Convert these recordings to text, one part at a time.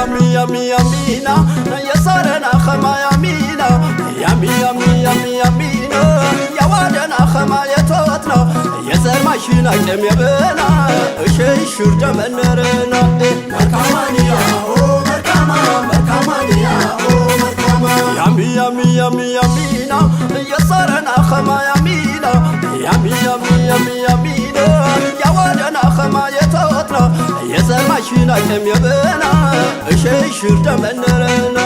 يامي يامي يامينا يسارنا خما يامينا يامي يامي يامي يامينا يا وادنا خما يتوتنا يزر ماشينا كم يبنا شي شرد منرنا مركمانيا او مركما مركمانيا او مركما يامي يامي يامي يامينا يسارنا خما يامينا يامي يامي يامي يامينا يا وادنا خما يتوتنا يزر ماشينا كم يبنا شي شرد منرنا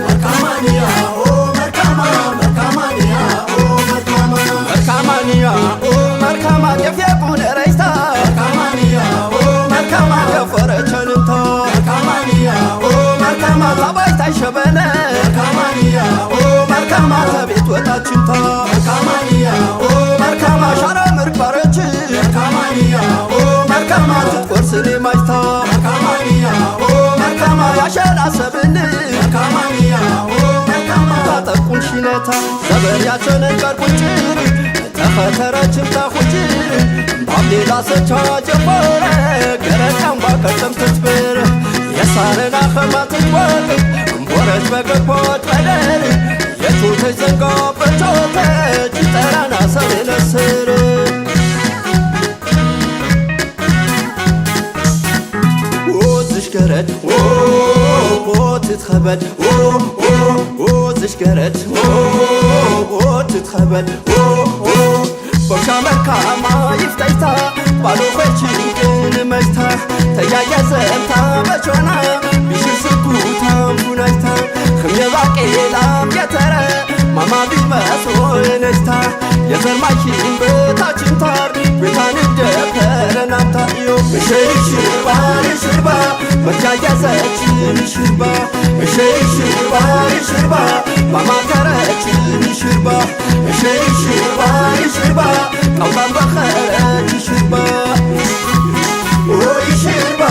مركمانيا او مركما مركمانيا او مركما مركمانيا او مركما يفيكون ريستا مركمانيا او مركما يفرچنتا مركمانيا او مركما طبايتا شبنه مركمانيا او مركما تبيت وتاچنتا مركمانيا او مركما شارا مرقبرچ مركمانيا او مركما تقرسني مايتا مركمانيا او مركما ياشنا سبن مركمانيا او مركما تقول شينتا زبرياچن قرقچر تخطرچم تخوچر ባሌላ ሰቻ ጀፈረ ገረካም ባከተም ትትበር የሳረና ኸማት ወቅ ቦረች በገቦት በደር የቱተ ዘንጋ በቾተ ጭጠራና ሰለሰረ ወዝሽ ገረት ትትኸበድ ወዝሽ ገረት ትትኸበድ ቦሻ መርካማ ይፍተይታ ባሎኸች ግን መጅታ ተያያዘምታ በቾና ቢሽር ስኩታ ቡናይታ ኽምየባቄላ ቤተረ ማማ ቢመስሎ ነጅታ የዘርማይሽን በታችንታር ቤታን ደፈረ ናምታ ዮ ሽርባ ሽርባ መጃያዘችን ሽርባ ሽርባ ሽርባ ማማ ከረችን ሽርባ ሽርባ ሽርባ ቀውጣን በኸረች ሽርባ ወይ ሽርባ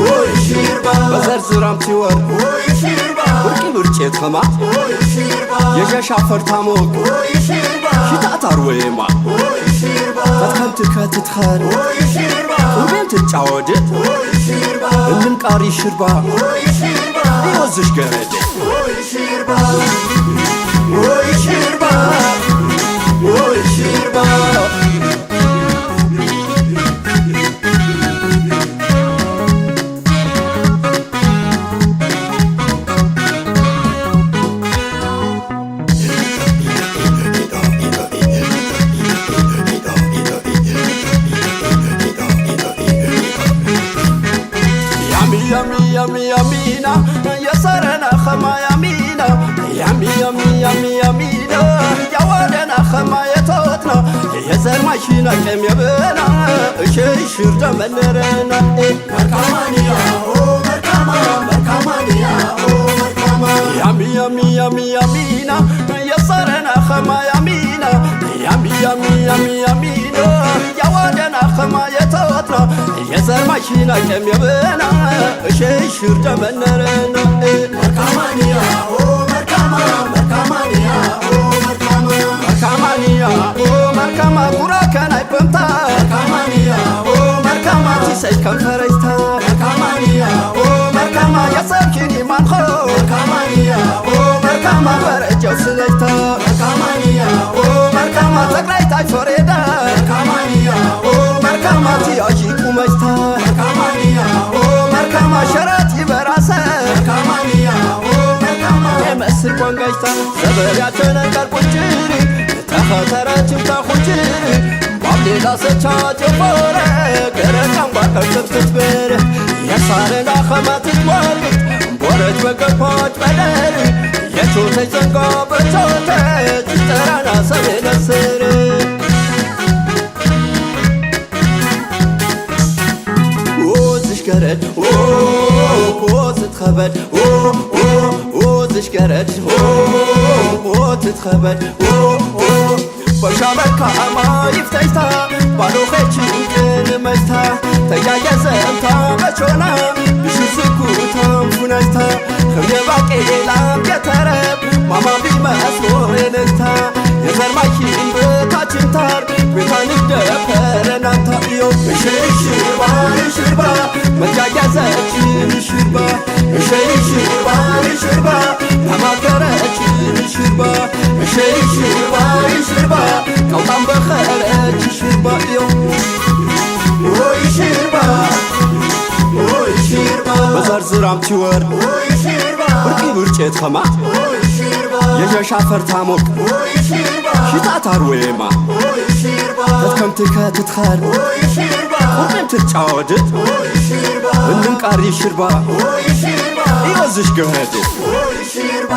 ወይ ሽርባ በዘርዝራም ሲወር ወይ ሽርባ ወርቂ ብርጭት ኸማ ወይ ሽርባ የሸሻፈር ታሞቅ ወይ ሽርባ ሽታታር ወይማ ወይ ሽርባ ተትከምት ከትትኸር ወይ ሽርባ ቁርቤን ትጫወድ ወይ ሽርባ እንንቃሪ ሽርባ ወይ ሽርባ ይወዝሽ ገረድ ወይ ሽርባ ወይ ሽርባ ወይ ሽርባ يامي يامي يامينا يسارنا خما يامينا يامي يامي يامي يامينا يا وادنا خما يتوتنا يزر ماشينا كم يبنا شي شرد منرنا مركمانيا او مركما مركمانيا او مركما يامي يامي يامي يامينا يسارنا خما يامينا يامي يامي يامي يامينا يا وادنا خما يتوتنا يزر ماشينا كم يبنا شي شرد منرنا مركمانيا او مركما مركمانيا او مركما مركمانيا او مركما قراكن ايبمتا مركمانيا او مركما تسي كنفريستا مركمانيا او مركما يسكني مانخو مركمانيا او مركما فرجو سليتا مركمانيا او مركما تقريتا فوريدا مركمانيا او مركما تياجي كوميستا مركمانيا او مركما شراتي براسه مركمانيا او مركما يمسر قنقايتا زبرياتنا قرقنجري تخطراتم تخنجري ባሌላ ሰቻ ጀፈረ ገረካም ባከተም ትትበር የሳረና ኸማት ወቅ ቦረች በገቦት በደር የቾተች ዘንጋ በቾተ ጭጠራና ሰለሰረ ወዝሽ ገረድ ትትኸበድ ወዝሽ ገረድ ትትኸበድ ቦሻ መርካማ ይፍተይታ ባሎኸች ግን መጅታ ተያያዘምታ በቾና ቢሽር ስኩታም ቡናይታ ኽምየባቄላ ቤተረብ ማማ ቢመስሎ ነጅታ የዘርማይሽን በታችንታር ቤታን ደፈረ ናምታ ዮ ሽርባ ሽርባ መጃያዘችን ሽርባ ሸይ ሽርባ ሽርባ ተማከረችን ሽርባ ሸይ ሽርባ ሽርባ ቀውጣም በኸረች ሽርባ ዮ ወይ ሽርባ ወይ ሽርባ በዘርዝራም ትወር ወይ ሽርባ ብርቂ ብርጭት ኸማ ወይ ሽርባ የሸሻፈር ታሞቅ ወይ ሽርባ ሽታታር ወየማ ወይ ሽርባ ተትከምትከ ትትኸር ወይ ሽርባ ቁርጥም ትጫወድት ወይ ሽርባ እንንቃሪ ሽርባ ወይ ሽርባ ይወዝሽ ገህድ ወይ ሽርባ